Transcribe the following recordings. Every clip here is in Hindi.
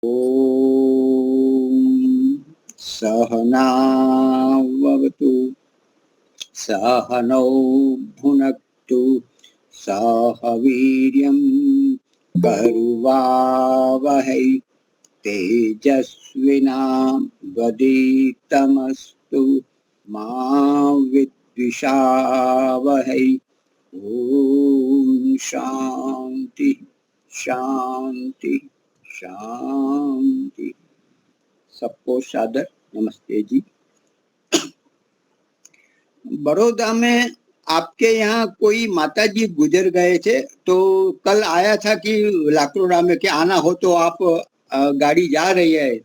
ॐ सहनावतु सहनौ भुनक्तु सह वीर्यं करुवावहै तेजस्विनावधीतमस्तु मा विद्विषावहै। ओम शांति शांति शांति। सबको सादर नमस्ते जी। बड़ौदा में आपके यहाँ कोई माता जी गुजर गए थे, तो कल आया था कि लाकड़ोड़ा में कि आना हो तो आप गाड़ी जा रही है,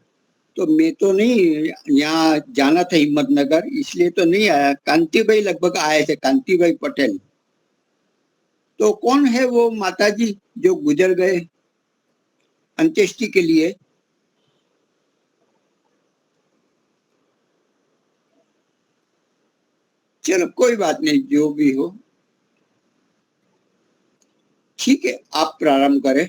तो मैं तो नहीं, यहाँ जाना था हिम्मतनगर, इसलिए तो नहीं आया। कांति भाई लगभग आए थे, कांति भाई पटेल। तो कौन है वो माता जी जो गुजर गए अंत्येष्टि के लिए? चलो कोई बात नहीं, जो भी हो ठीक है, आप प्रारंभ करें।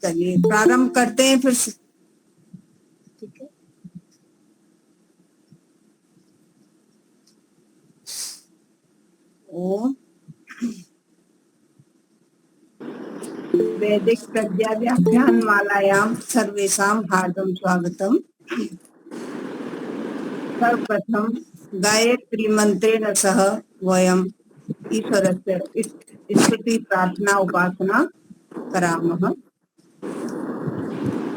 चलिए प्रारंभ करते हैं फिर से। ठीक है। ओम वैदिक प्रज्ञा व्याख्यान मालायां सर्वेषां हार्दं स्वागतम्। सर्वप्रथम गायत्री मंत्रेण सह वयम् ईश्वरस्य स्तुति प्रार्थना उपासना करामः।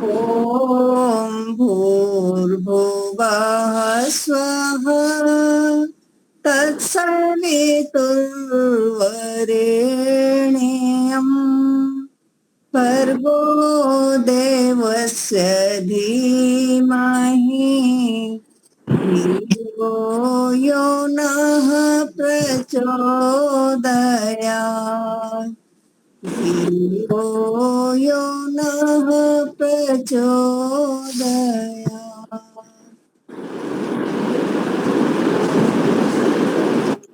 ओम भूर्भुवः स्वः तत्सवितुर्वरेण्यम् भर्गो देवस्य धीमहि धियो यो नः प्रचोदयात् धियो यो नः प्रचोदयात्।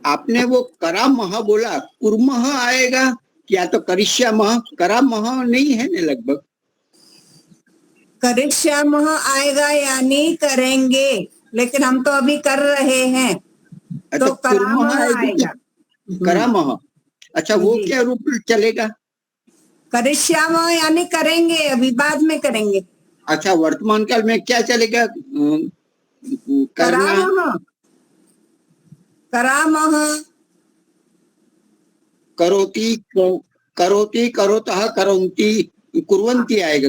आपने वो करामह बोला, कुर्मह आएगा क्या? तो करिष्यामह, करामह नहीं है ना? लगभग करिष्यामः आएगा यानी करेंगे, लेकिन हम तो अभी कर रहे हैं, तो करामः आएगा। करामह, अच्छा वो क्या रूप चलेगा? करिष्यामः यानी करेंगे, अभी बाद में करेंगे। अच्छा, वर्तमान काल में क्या चलेगा? करना, करामः करामः करोति, करोति, करोतः, करोन्ति, कुर्वन्ति आएगा।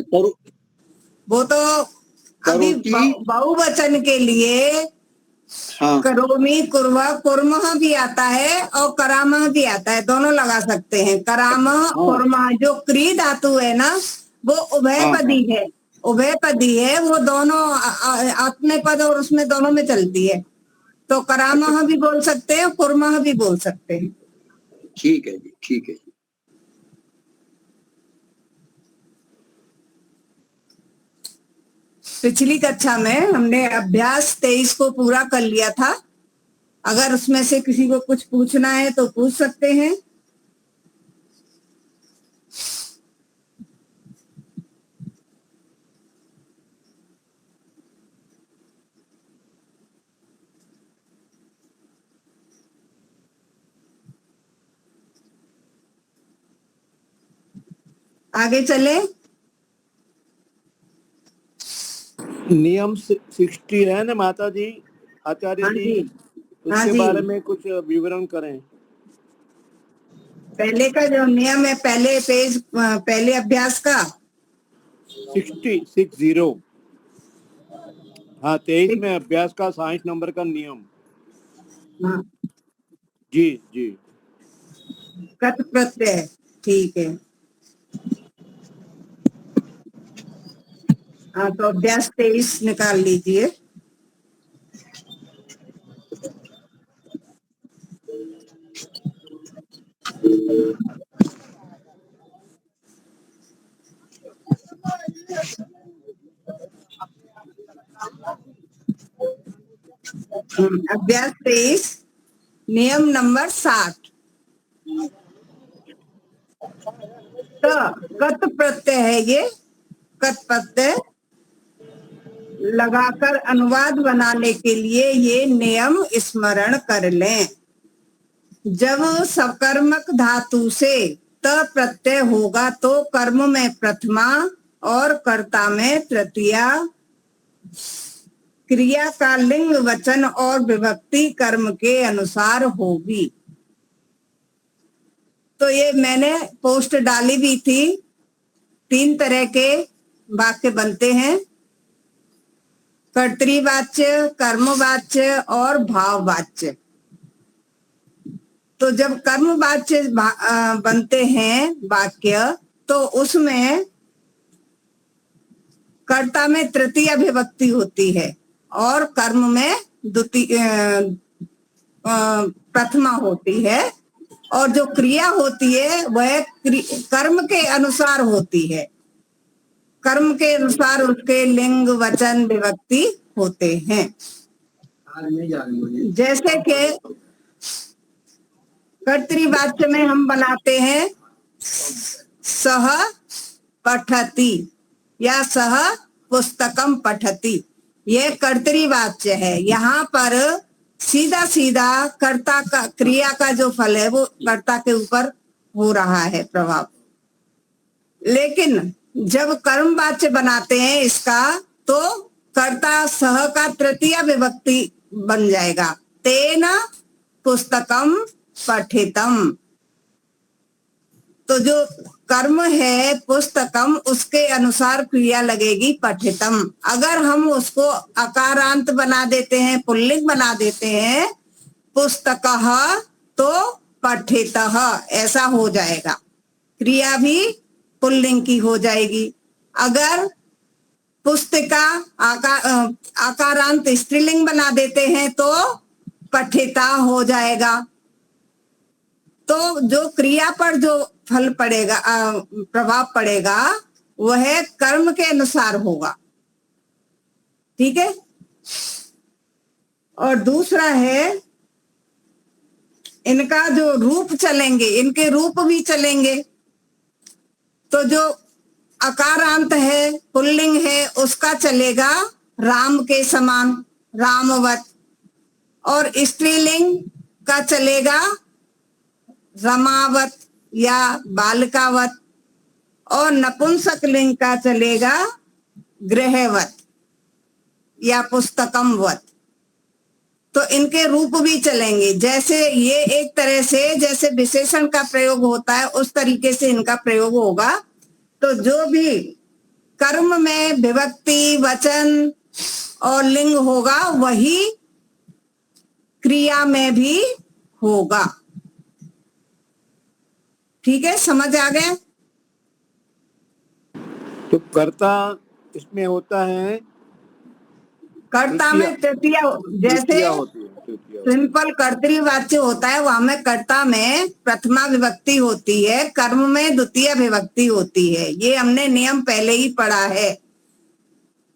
वो तो अभी करोति, बहुवचन के लिए हाँ, करोमि, कुर्वा, कुर्मः भी आता है और करामः भी आता है, दोनों लगा सकते हैं। करामः, कुर्मः, जो क्री धातु है ना, वो उभयपदी है, उभयपदी है, वो दोनों अपने पद और उसमें दोनों में चलती है। तो करामः भी बोल सकते हैं, कुर्मः भी बोल सकते हैं। ठीक है जी, ठीक है। पिछली कक्षा में हमने अभ्यास 23 को पूरा कर लिया था। अगर उसमें से किसी को कुछ पूछना है तो पूछ सकते हैं। आगे चले। नियम 60 है ना माता जी, आचार्य जी, उसके बारे में कुछ विवरण करें। पहले का जो नियम है, पहले पेज, पहले अभ्यास का 60 हाँ 23 में अभ्यास का 60 नंबर का नियम। हाँ जी जी, कट प्रत्यय, ठीक है। हाँ तो अभ्यास 23 निकाल लीजिए। अभ्यास 23 नियम नंबर 60। कत प्रत्यय है ये, कत प्रत्यय लगाकर अनुवाद बनाने के लिए ये नियम स्मरण कर लें। जब सकर्मक धातु से त प्रत्यय होगा तो कर्म में प्रथमा और कर्ता में तृतीया, क्रिया का लिंग वचन और विभक्ति कर्म के अनुसार होगी। तो ये मैंने पोस्ट डाली भी थी। 3 तरह के वाक्य बनते हैं, कर्तृवाच्य, कर्मवाच्य और भाववाच्य। तो जब कर्मवाच्य बनते हैं वाक्य, तो उसमें कर्ता में तृतीय विभक्ति होती है और कर्म में द्वितीय प्रथमा होती है, और जो क्रिया होती है वह कर्म के अनुसार होती है। कर्म के अनुसार उसके लिंग वचन विभक्ति होते हैं। जैसे कि कर्तृवाच्य में हम बनाते हैं सह पठति या सह पुस्तकम पठति, यह कर्तृवाच्य है। यहाँ पर सीधा सीधा कर्ता का, क्रिया का जो फल है वो कर्ता के ऊपर हो रहा है प्रभाव। लेकिन जब कर्मवाच्य बनाते हैं इसका, तो कर्ता सह का तृतीय विभक्ति बन जाएगा, तेन पुस्तकम पठितम। तो जो कर्म है पुस्तकम, उसके अनुसार क्रिया लगेगी पठितम। अगर हम उसको अकारांत बना देते हैं, पुल्लिंग बना देते हैं पुस्तकः, तो पठितः ऐसा हो जाएगा, क्रिया भी पुल्लिंग की हो जाएगी। अगर पुस्तिका आकारांत स्त्रीलिंग बना देते हैं तो पठिता हो जाएगा। तो जो क्रिया पर जो फल पड़ेगा, प्रभाव पड़ेगा, वह कर्म के अनुसार होगा। ठीक है। और दूसरा है, इनका जो रूप चलेंगे, इनके रूप भी चलेंगे। तो जो अकारांत है, पुल्लिंग है, उसका चलेगा राम के समान, रामवत। और स्त्रीलिंग का चलेगा रमावत या बालिकावत। और नपुंसक लिंग का चलेगा गृहवत या पुस्तकमवत। तो इनके रूप भी चलेंगे। जैसे ये एक तरह से जैसे विशेषण का प्रयोग होता है, उस तरीके से इनका प्रयोग होगा। तो जो भी कर्म में विभक्ति, वचन और लिंग होगा, वही क्रिया में भी होगा। ठीक है, समझ आ गया? तो कर्ता इसमें होता है, कर्ता में तृतीया, जैसे सिंपल कर्तृवाच्य होता है, वहां में कर्ता में प्रथमा विभक्ति होती है, कर्म में द्वितीय विभक्ति होती है। ये हमने नियम पहले ही पढ़ा है।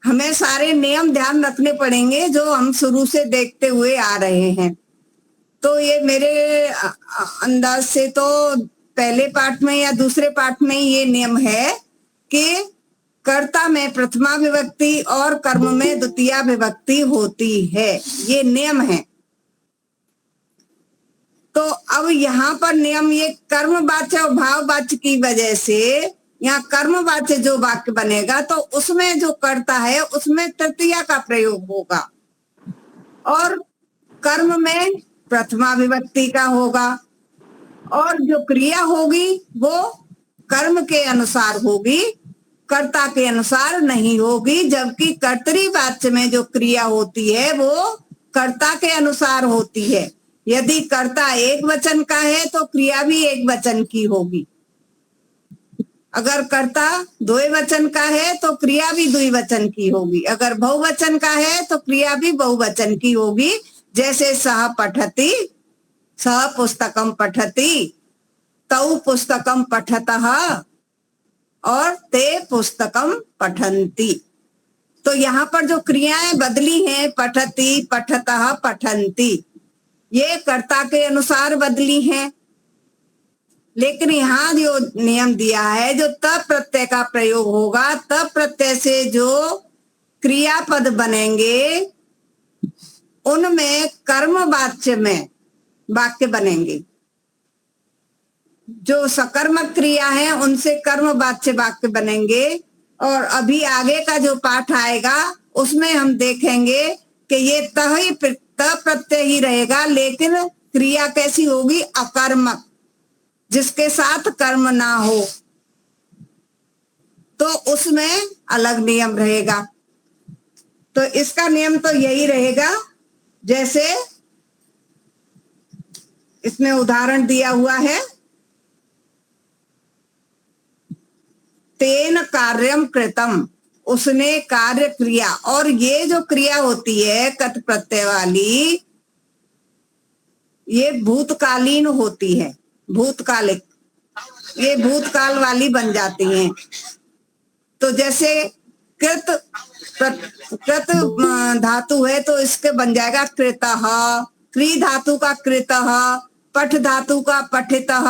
हमें सारे नियम ध्यान रखने पड़ेंगे जो हम शुरू से देखते हुए आ रहे हैं। तो ये मेरे अंदाज से तो पहले पाठ में या दूसरे पाठ में ये नियम है कि कर्ता में प्रथमा विभक्ति और कर्म में द्वितीय विभक्ति होती है। ये नियम है। तो अब यहाँ पर नियम, ये कर्मवाच्य और भाववाच्य की वजह से यहाँ कर्मवाच्य जो वाक्य बनेगा, तो उसमें जो कर्ता है उसमें तृतीया का प्रयोग होगा और कर्म में प्रथमा विभक्ति का होगा। और जो क्रिया होगी वो कर्म के अनुसार होगी, कर्ता के अनुसार नहीं होगी। जबकि कर्तृवाच्य में जो क्रिया होती है वो कर्ता के अनुसार होती है। यदि कर्ता एक वचन का है तो क्रिया भी एक वचन की होगी। अगर कर्ता द्विवचन का है तो क्रिया भी द्विवचन की होगी। अगर बहुवचन का है तो क्रिया भी बहुवचन की होगी। जैसे सह पठति, सह पुस्तकम पठति, तौ पुस्तकम पठतः और ते पुस्तकम पठन्ति। तो यहाँ पर जो क्रियाएं बदली हैं, पठति, पठतः, पठन्ति, ये कर्ता के अनुसार बदली हैं। लेकिन यहाँ जो नियम दिया है, जो तब प्रत्यय का प्रयोग होगा, तब प्रत्यय से जो क्रियापद बनेंगे उनमें कर्मवाच्य में वाक्य बनेंगे। जो सकर्मक क्रिया है उनसे कर्मवाच्य वाक्य बनेंगे। और अभी आगे का जो पाठ आएगा उसमें हम देखेंगे कि ये त प्रत्यय ही रहेगा, लेकिन क्रिया कैसी होगी? अकर्मक, जिसके साथ कर्म ना हो, तो उसमें अलग नियम रहेगा। तो इसका नियम तो यही रहेगा, जैसे इसमें उदाहरण दिया हुआ है, तेन कार्यम कृतम, उसने कार्य क्रिया। और ये जो क्रिया होती है कत प्रत्यय वाली, ये भूतकालीन होती है, भूतकालिक, ये भूतकाल वाली बन जाती हैं। तो जैसे कृत धातु है तो इसके बन जाएगा कृतः, क्री धातु का कृतः, पठ धातु का पठितः,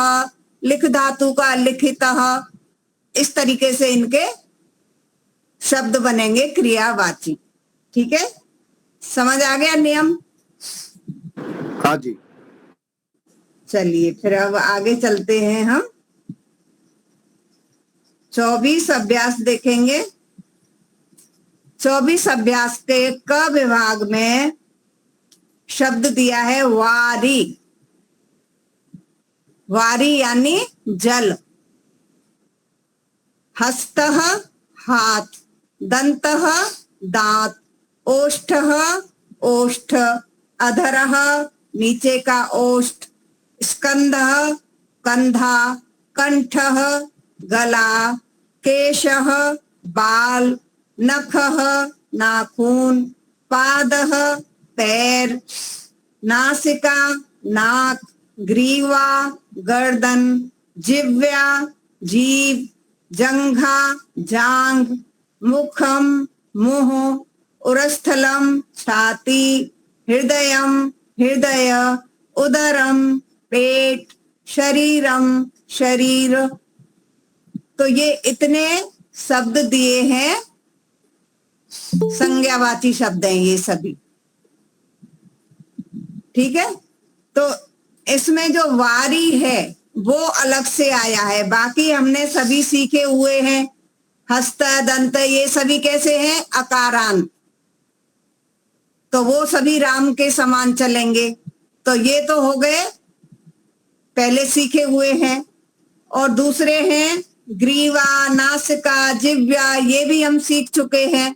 लिख धातु का लिखितः। इस तरीके से इनके शब्द बनेंगे क्रियावाची। ठीक है, समझ आ गया नियम? हाँ जी। चलिए फिर अब आगे चलते हैं। हम 24 अभ्यास देखेंगे। 24 अभ्यास के क विभाग में शब्द दिया है वारी। वारी यानी जल। हस्तः हाथ, दंतः दांत, ओष्ठः ओष्ठ, अधरः नीचे का ओष्ठ, स्कंधः कंधा, कंठः गला, केशः बाल, नखः नाखून, पादः पैर, नासिका नाक, ग्रीवा गर्दन, जिह्वा जीभ, जंघा जांघ, मुखम मुंह, उरस्थलम छाती, हृदयम हृदय, उदरम पेट, शरीरम शरीर। तो ये इतने शब्द दिए हैं, संज्ञावाची शब्द हैं ये सभी। ठीक है, तो इसमें जो वारी है वो अलग से आया है, बाकी हमने सभी सीखे हुए हैं। हस्त दंत ये सभी कैसे हैं? अकारांत, तो वो सभी राम के समान चलेंगे। तो ये तो हो गए पहले सीखे हुए हैं। और दूसरे हैं ग्रीवा, नासिका, जिह्वा, ये भी हम सीख चुके हैं।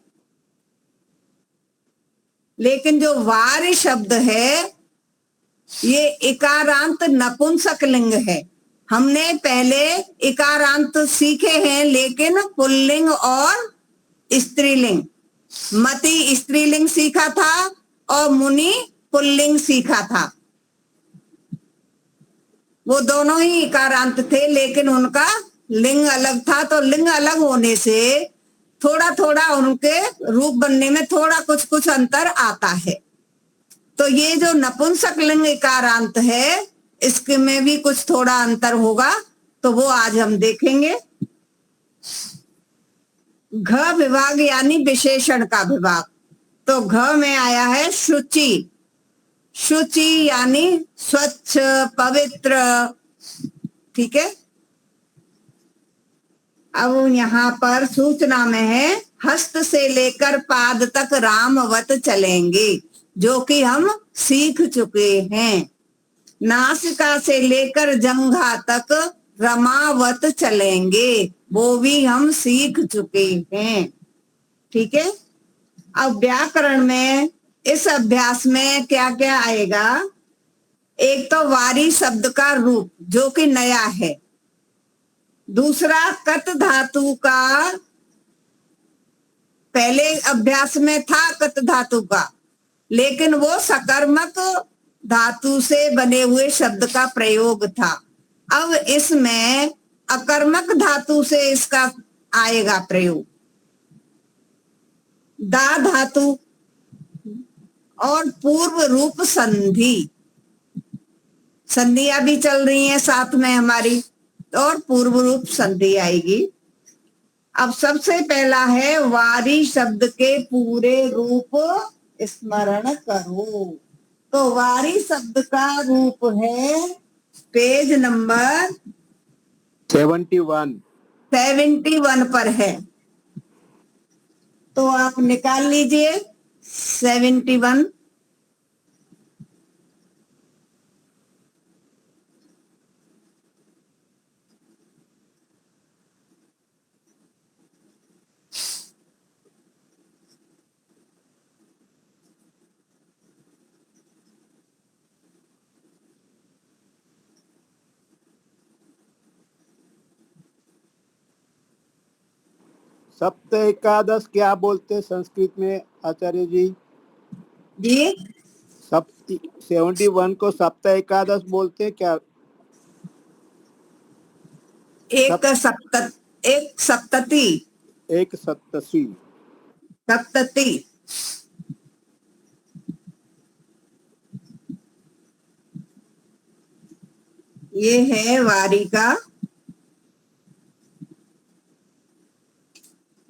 लेकिन जो वार शब्द है ये इकारांत नपुंसक लिंग है। हमने पहले इकारांत सीखे हैं, लेकिन पुल्लिंग और स्त्रीलिंग। मति स्त्रीलिंग सीखा था और मुनि पुल्लिंग सीखा था। वो दोनों ही इकारांत थे, लेकिन उनका लिंग अलग था। तो लिंग अलग होने से थोड़ा थोड़ा उनके रूप बनने में थोड़ा कुछ कुछ अंतर आता है। तो ये जो नपुंसक लिंग इकारांत है, इसके में भी कुछ थोड़ा अंतर होगा, तो वो आज हम देखेंगे। घ विभाग यानी विशेषण का विभाग। तो घ में आया है शुचि। शुचि यानी स्वच्छ, पवित्र। ठीक है, अब यहाँ पर सूचना में है हस्त से लेकर पाद तक रामवत चलेंगे, जो कि हम सीख चुके हैं। नासिका से लेकर जंघा तक रमावत चलेंगे, वो भी हम सीख चुके हैं। ठीक है, अब व्याकरण में इस अभ्यास में क्या क्या आएगा? एक तो वारी शब्द का रूप जो कि नया है। दूसरा कत धातु का, पहले अभ्यास में था कत धातु का, लेकिन वो सकर्मक धातु से बने हुए शब्द का प्रयोग था। अब इसमें अकर्मक धातु से इसका आएगा प्रयोग। दा धातु और पूर्व रूप संधि, संधियां भी चल रही हैं साथ में हमारी, और पूर्व रूप संधि आएगी। अब सबसे पहला है वारी शब्द के पूरे रूप स्मरण करो। तो वारी शब्द का रूप है, पेज नंबर 71 पर है, तो आप निकाल लीजिए 71। सप्त एकादश क्या बोलते संस्कृत में आचार्य जी? जी 71 को सप्त एकादश बोलते क्या? एक सप्तती, एक सप्तशी, सप्तती। ये है वारी का,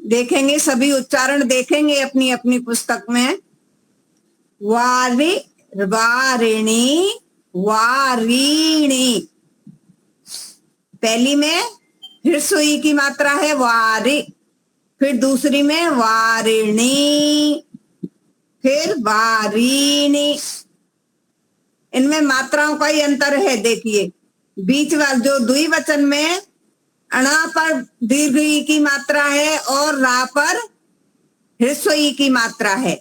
देखेंगे सभी उच्चारण देखेंगे अपनी अपनी पुस्तक में। वारी, वारिणी, वारीणी, पहली में फिर सुई की मात्रा है वारी, फिर दूसरी में वारिणी, फिर वारीणी। इनमें मात्राओं का ही अंतर है। देखिए बीच वाला जो द्विवचन में अणा पर दीर्घ ई की मात्रा है और रा पर ह्रस्व ई की मात्रा है।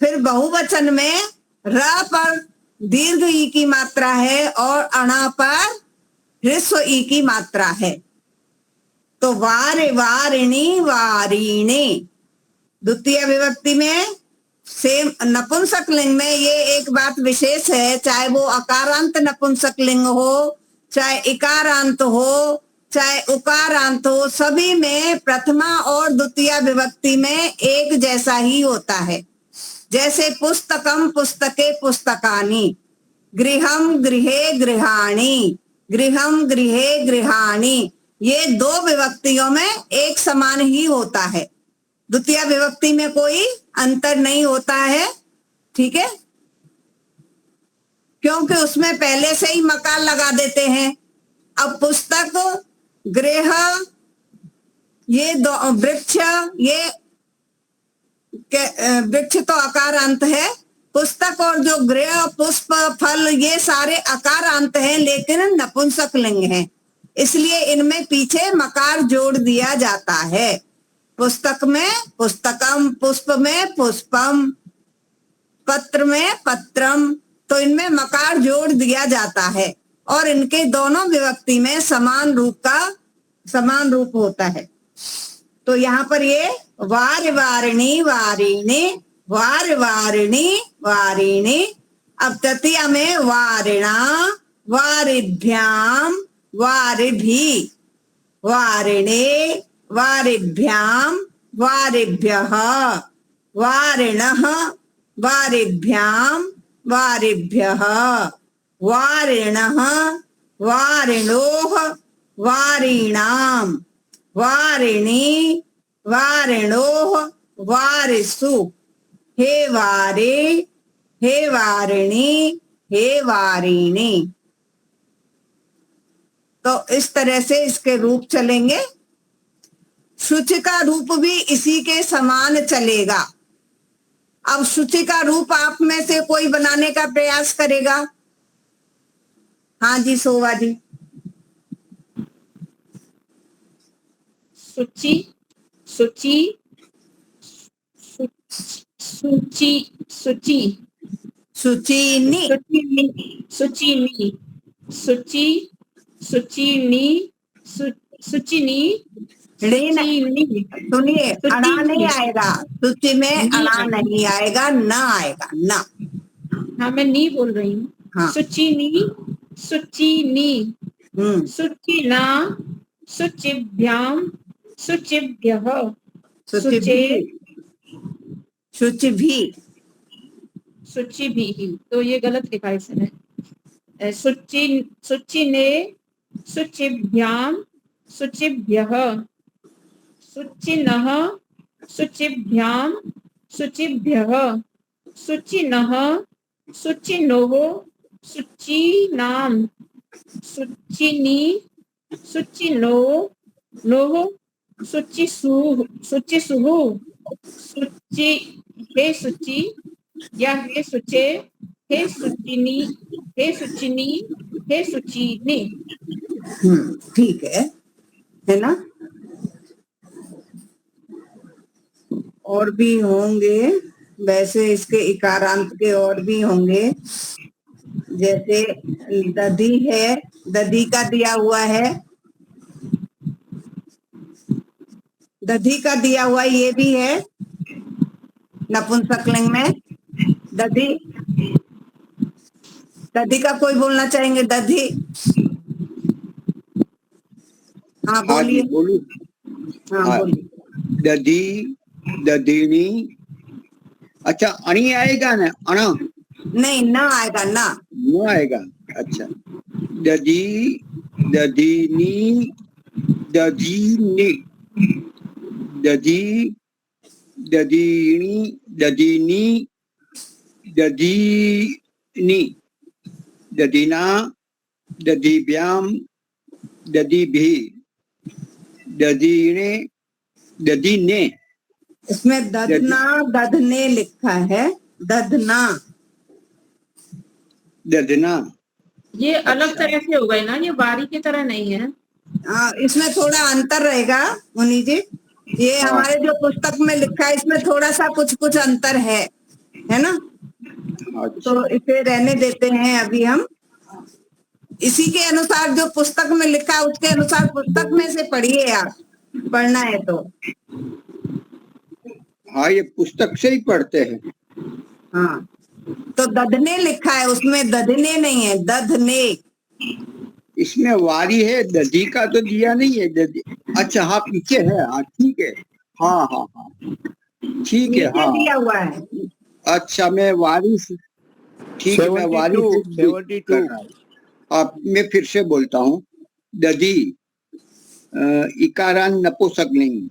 फिर बहुवचन में र पर दीर्घ ई की मात्रा है और अणा पर ह्रस्व ई की मात्रा है। तो वार, वारिणी, वारीणे। द्वितीय विभक्ति में सेम नपुंसक लिंग में ये एक बात विशेष है, चाहे वो अकारांत नपुंसक लिंग हो, चाहे इकारांत हो, चाहे उकारांत हो, सभी में प्रथमा और द्वितीय विभक्ति में एक जैसा ही होता है। जैसे पुस्तकम, पुस्तके, पुस्तकानि, गृहम, गृहे, गृहाणि, गृहम, गृहे, गृहाणि, ये दो विभक्तियों में एक समान ही होता है। द्वितीय विभक्ति में कोई अंतर नहीं होता है, ठीक है, क्योंकि उसमें पहले से ही मकार लगा देते हैं। अब पुस्तक, गृह, ये दो, वृक्ष, ये वृक्ष तो अकारांत है, पुस्तक और जो गृह, पुष्प, फल, ये सारे अकारांत हैं लेकिन नपुंसक लिंग हैं, इसलिए इनमें पीछे मकार जोड़ दिया जाता है। पुस्तक में पुस्तकम, पुष्प में पुष्पम, पत्र में पत्रम, तो इनमें मकार जोड़ दिया जाता है और इनके दोनों विभक्ति में समान रूप होता है। तो यहाँ पर ये वार, वारिणी, वारिणे, वार, वारिणी, वारिणे। अब तृतीया में वारिणा, वारिभ्याम, वारिभी, वारिणे, वारिभ्याम, वारिभ्यः, वारिणः, वारिभ्याम, वारिभ्यः, वारिणः, वारिणोः, वारिणाम, वारिणी, वारिणोः, वारिषु, हे वारे, हे वारिणी, हे वारिणी। तो इस तरह से इसके रूप चलेंगे। शुचि का रूप भी इसी के समान चलेगा। अब शुचि का रूप आप में से कोई बनाने का प्रयास करेगा? हाँ जी शोभा जी। शुचि, शुचि, शुचि, शुचि, शुचिनी, शुचिनी, शुचि, शुचिनी, शुचिनी, सुनिए अड़ा नहीं आएगा, शुचि में अड़ा नहीं आएगा, न आएगा, न। हाँ मैं नी बोल रही हूँ। हाँ। शुचिनी, शुचिनी, शुचिना, शुचिभ्याम, शुचिभ्यः, शुचे, शुचि भी। शुचि भी ही, तो ये गलत लिखा है इसने। शुचि ने, शुचिभ्याम, शुचिभ्यः, शुचिनः, शुचिभ्याम, शुचिभ्यः, शुचिनः, शुचिनोः, शुचीनाम, शुचिनी, शुचिनो, नोः, शुचिसुः, शुचिसुः, शुचि, हे शुचि या हे शुचे, हे शुचिनी, हे शुचिनी, हे शुचिनी। ठीक है ना। और भी होंगे वैसे, इसके इकारांत के और भी होंगे, जैसे दधी है, दधी का दिया हुआ है, दधी का दिया हुआ ये भी है नपुंसकलिंग में। दधी, दधी का कोई बोलना चाहेंगे? दधी, हाँ हाँ जी, बोलिए। बोलू। हाँ हाँ, बोलिए। दधी, दधिनी। अच्छा, अणी आएगा ना? अणा नहीं, ना आएगा, ना। न आएगा। अच्छा, दधी, दधिनी, दधीनी, दधी, दधीनी, दधीनी, दधीनी, दधीना, दधीभ्याम, दधीभी, दधीने, दधीने। इसमें दधना, दधने लिखा है, दधना, दधना। ये अलग तरह से हो गए ना, ये बारी की तरह नहीं है। इसमें थोड़ा अंतर रहेगा मुनि जी। ये हाँ। हमारे जो पुस्तक में लिखा है इसमें थोड़ा सा कुछ कुछ अंतर है ना। अच्छा, तो इसे रहने देते हैं अभी हम। इसी के अनुसार जो पुस्तक में लिखा है उसके अनुसार पुस्तक में से पढ़िए आप, पढ़ना है तो। हाँ, ये पुस्तक से ही पढ़ते हैं। हाँ, तो दधने लिखा है, उसमें दधने नहीं है, दधने। इसमें वारी है, दधी का तो दिया नहीं है। दधी, अच्छा हाँ, पीछे है। हाँ ठीक है। हाँ हाँ हाँ, ठीक है। नीचे हाँ, दिया हुआ है। अच्छा, मैं वारी से, ठीक है, मैं वारी से 72 कर रहा हूँ। अब मैं फिर से बोलता हूँ। दधी, इकारान नपुंसकलिंग,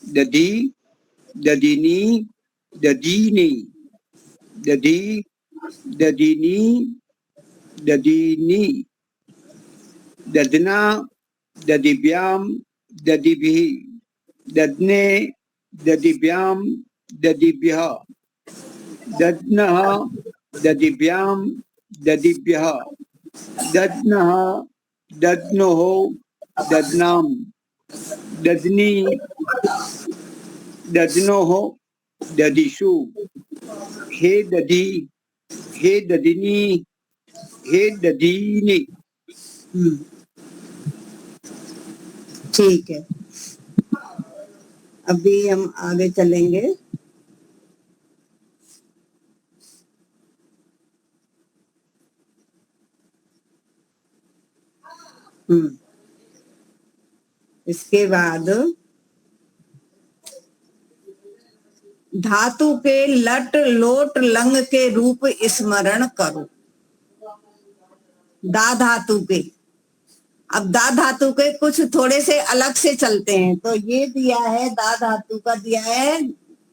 दधी, दधिनी, दधीनी, दधी, दधिनी, दधीनी, दधना, दधिभ्याम, दधिभिः, दधने, दधिभ्याम, दधिभ्यः, दध्नः, दधिभ्याम, दधिभ्यः, दध्नः, दध्नोः, दध्नाम, दध्नी, दध्नोः, दधिषु, हे दधी, हे दधिनी, हे दधीनी। ठीक है, अभी हम आगे चलेंगे। इसके बाद धातु के लट लोट लंग के रूप स्मरण करो। दा धातु के, अब दा धातु के कुछ थोड़े से अलग से चलते हैं। तो ये दिया है, दा धातु का दिया है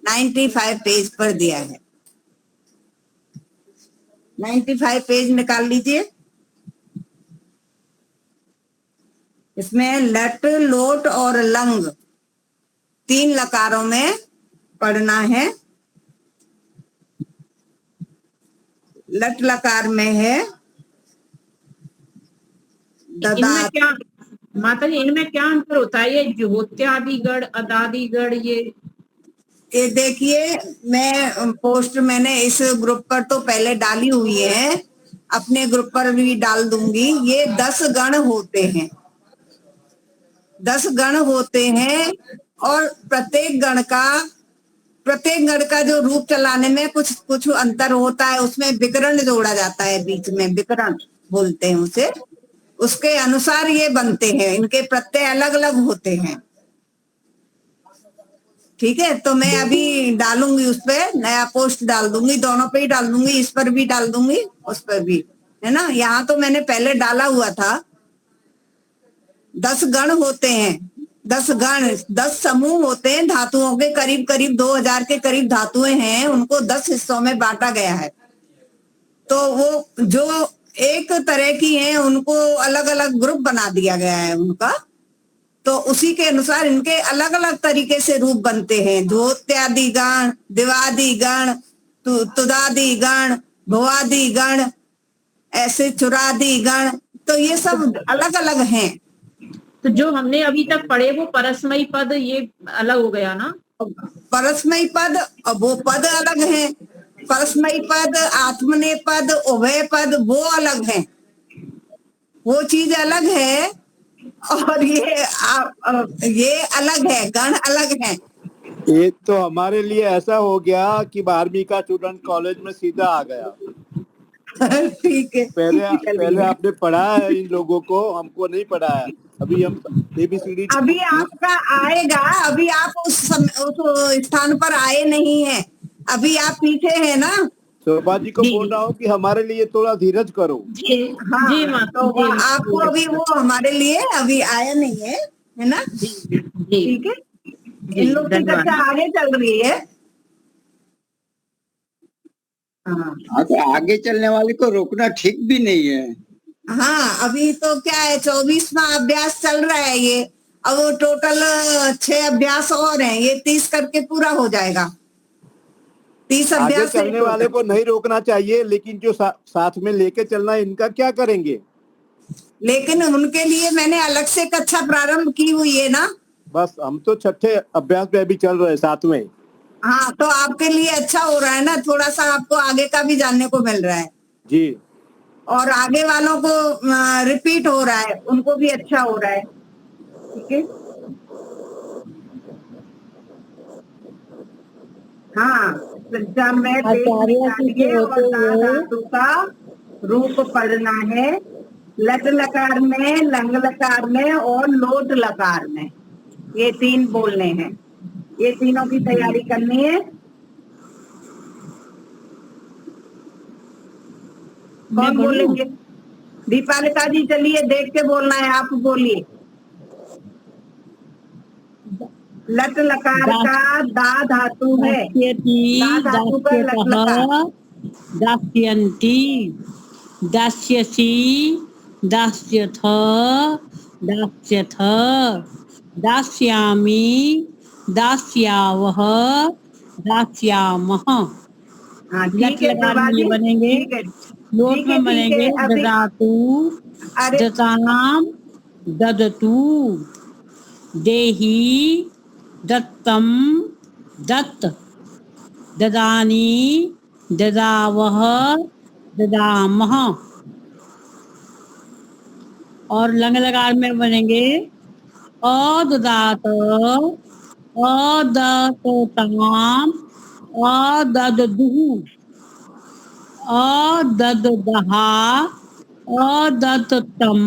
95 पेज पर दिया है। 95 पेज निकाल लीजिए। इसमें लट लोट और लंग 3 लकारों में पढ़ना है। लट लकार में है इनमें क्या माता जी, इनमें क्या अंतर होता है? ये ज्योत्यादिगढ़, अदादिगढ़, ये देखिए, मैं पोस्ट मैंने इस ग्रुप पर तो पहले डाली हुई है, अपने ग्रुप पर भी डाल दूंगी। ये 10 गण होते हैं, 10 गण होते हैं। और प्रत्येक गण का जो रूप चलाने में कुछ कुछ अंतर होता है। उसमें विकरण जोड़ा जाता है, बीच में विकरण बोलते हैं उसे। उसके अनुसार ये बनते हैं, इनके प्रत्यय अलग अलग होते हैं। ठीक है, तो मैं अभी डालूंगी उस पे, नया पोस्ट डाल दूंगी, दोनों पे ही डाल दूंगी, इस पर भी डाल दूंगी, उस पर भी, है ना। यहाँ तो मैंने पहले डाला हुआ था। 10 गण होते हैं, 10 गण, 10 समूह होते हैं धातुओं के, करीब करीब 2000 के करीब धातुएं हैं, उनको 10 हिस्सों में बांटा गया है। तो वो जो एक तरह की हैं उनको अलग अलग ग्रुप बना दिया गया है उनका, तो उसी के अनुसार इनके अलग अलग तरीके से रूप बनते हैं। धोत्यादि गण, दिवादि गण, तुदादि गण, भुवादि गण, ऐसे चुरादि गण, तो ये सब अलग अलग हैं। तो जो हमने अभी तक पढ़े वो परस्मयी पद ये अलग हो गया ना? परस्मयी पद, अब वो पद अलग हैं। परस्मयी पद, आत्मनेय पद, उभय पद, वो अलग हैं, वो चीज अलग है। और ये अलग है, गण अलग है। ये तो हमारे लिए ऐसा हो गया कि 12वीं का स्टूडेंट कॉलेज में सीधा आ गया। ठीक है, पहले आपने पढ़ा है इन लोगों को, हमको नहीं पढ़ा है। अभी हम ABCD अभी आपका आएगा, अभी आप उस स्थान पर आए नहीं हैं, अभी आप पीछे हैं ना। शोभा जी को बोल रहा हूँ कि हमारे लिए थोड़ा धीरज करो। जी हाँ, जी माँ, तो आपको अभी वो हमारे लिए अभी आया नहीं है, है ना। जी ठीक है, इन लोग की कक्षा आगे चल रही है। हाँ, तो आगे चलने वाले को रोकना ठीक भी नहीं है। हाँ, अभी तो क्या है, 24वां अभ्यास चल रहा है ये। अब वो टोटल 6 अभ्यास और हैं, ये 30 करके पूरा हो जाएगा। 30 आगे अभ्यास चलने वाले को नहीं रोकना चाहिए, लेकिन जो साथ में लेके चलना, इनका क्या करेंगे? लेकिन उनके लिए मैंने अलग से कक्षा प्रारंभ की हुई है ना। बस हम तो 6ठे अभ्यास पे अभी चल रहे हैं, 7वें। हाँ, तो आपके लिए अच्छा हो रहा है ना, थोड़ा सा आपको आगे का भी जानने को मिल रहा है जी। और आगे वालों को रिपीट हो रहा है, उनको भी अच्छा हो रहा है। ठीक है, हाँ, जब मैं धातु का रूप पढ़ना है, लट लकार में, लंग लकार में और लोट लकार में, ये 3 बोलने हैं। ये तीनों की तैयारी करनी है। कौन बोलेंगे? दीपालिका जी, चलिए देख के बोलना है, आप बोलिए। लट लकार का दा धातु है, दा धातु का लट लकार। दास्यन्ति, दास्यसि, दास्यथ, दास्यथ, दास्यामि, दास्यावः, दास्यामः। हाँ, ठीक है, ये बनेंगे, ठीक है, लोट में बनेंगे ददातु, दताम, ददतु, देहि, दत्तम, दत्त, ददानी, ददावह, ददामह। और लंग लकार में बनेंगे अददात, अदतताम, अदददुहु, अदददहा, अदततम,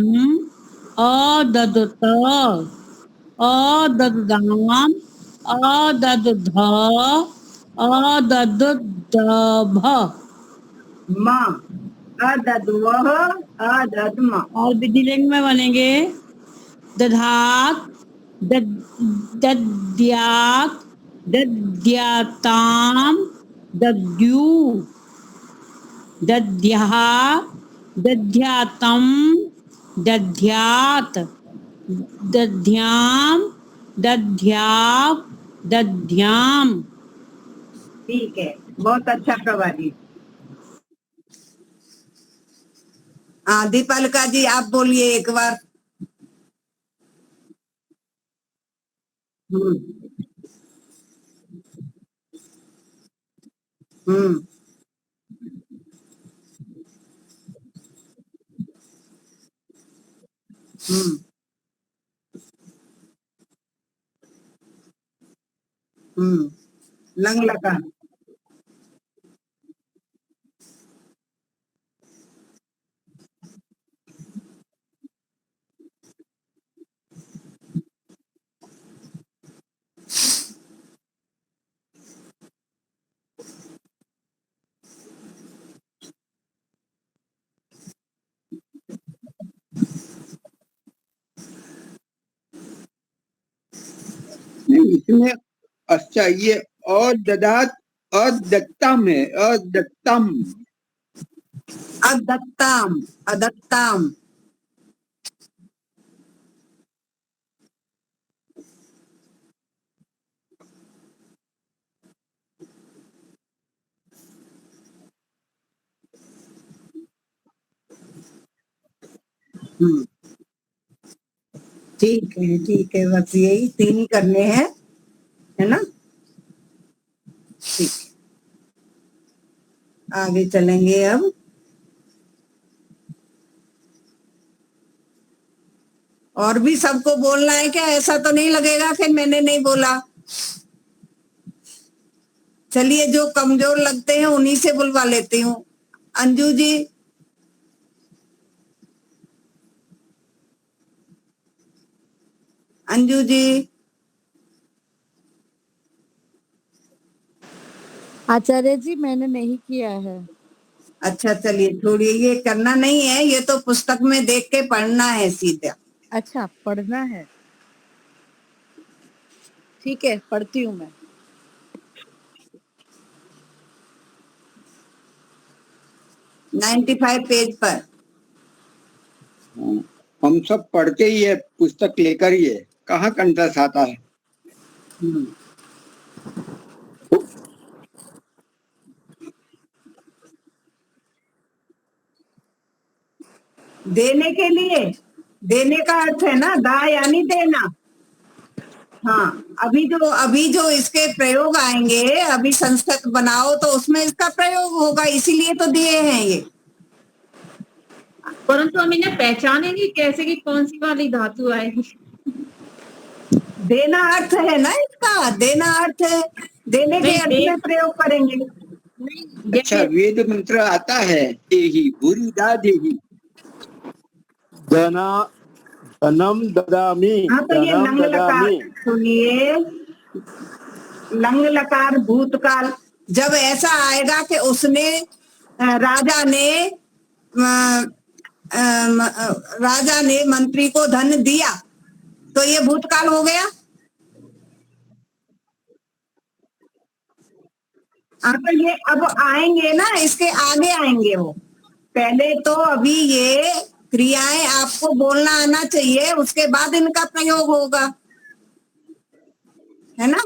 अददत, अददाम, अददध, अददभ। माँ, अदद्वह, अदद्म। और विधिलिंग में बनेंगे दधात, दद्यात, दद्याताम, दद्यु, दद्याः, दध्यातम, दध्यात, दध्याम, दध्याव, दध्याम। ठीक है, बहुत अच्छा प्रभा जी। हाँ, दीपालिका जी, आप बोलिए एक बार। हम्म हम्म हम्म लंग लकार। इसमें अच्छा ये अददात अदत्तम है, अदत्तम। अदत्ताम, अदत्ताम। ठीक है, बस यही 3 ही करने हैं, है ना? ठीक, आगे चलेंगे अब। और भी सबको बोलना है क्या? ऐसा तो नहीं लगेगा कि मैंने नहीं बोला। चलिए, जो कमजोर लगते हैं उन्हीं से बुलवा लेती हूँ। अंजू जी, अंजू जी। आचार्य जी मैंने नहीं किया है। अच्छा, चलिए छोड़िए, ये करना नहीं है, ये तो पुस्तक में देख के पढ़ना है सीधा। अच्छा, पढ़ना है, ठीक है, पढ़ती हूँ मैं। नाइन्टी 95 पेज पर। हम सब पढ़ते ही है, पुस्तक लेकर ही है, कहाँ कंठस्थ आता है। देने के लिए, देने का अर्थ है ना, दा यानी देना। हाँ, अभी जो इसके प्रयोग आएंगे, अभी संस्कृत बनाओ तो उसमें इसका प्रयोग होगा, इसीलिए तो दिए हैं ये। परंतु हम इन्हें पहचानेंगे कैसे कि कौन सी वाली धातु आएगी? देना अर्थ है ना इसका, देना अर्थ है, देने के अर्थ में प्रयोग करेंगे। अच्छा, वेद मंत्र आता है, देहि भूरिदा देहि, धनम ददामि। हाँ, तो ये लंग लकार सुनिए, लंग लकार भूतकाल। जब ऐसा आएगा कि उसने राजा ने मंत्री को धन दिया, तो ये भूतकाल हो गया। तो ये अब आएंगे ना, इसके आगे आएंगे वो। पहले तो अभी ये क्रियाएं आपको बोलना आना चाहिए, उसके बाद इनका प्रयोग होगा, है ना?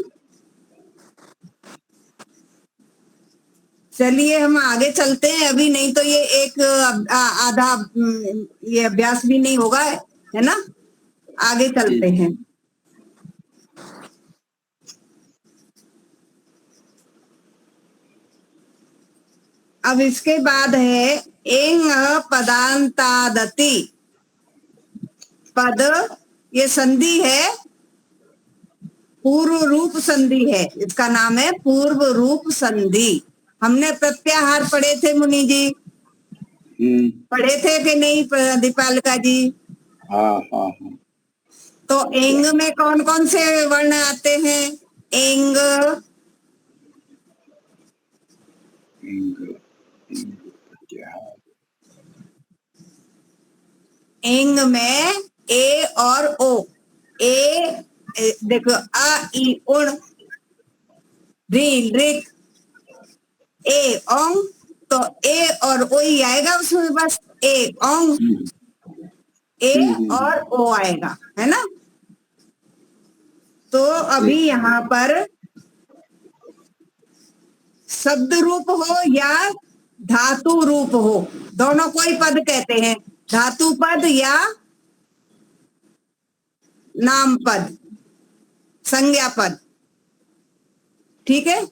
चलिए हम आगे चलते हैं, अभी नहीं तो ये एक आधा ये अभ्यास भी नहीं होगा, है ना? आगे चलते हैं। अब इसके बाद है एंग पदांतादति। पद ये संधि है, पूर्व रूप संधि है, इसका नाम है पूर्व रूप संधि। हमने प्रत्याहार पढ़े थे मुनि जी, पढ़े थे कि नहीं दीपालिका जी? हाँ। तो एंग में कौन कौन से वर्ण आते हैं? एंग एंग में ए और ओ। ए देखो, अ ई उण, री रिक, ए ओंग, तो ए और ओ ही आएगा उसमें, बस ए ओंग, ए और ओ आएगा, है ना? तो अभी यहाँ पर शब्द रूप हो या धातु रूप हो, दोनों को ही पद कहते हैं, धातु पद या नाम पद, संज्ञा पद, ठीक है?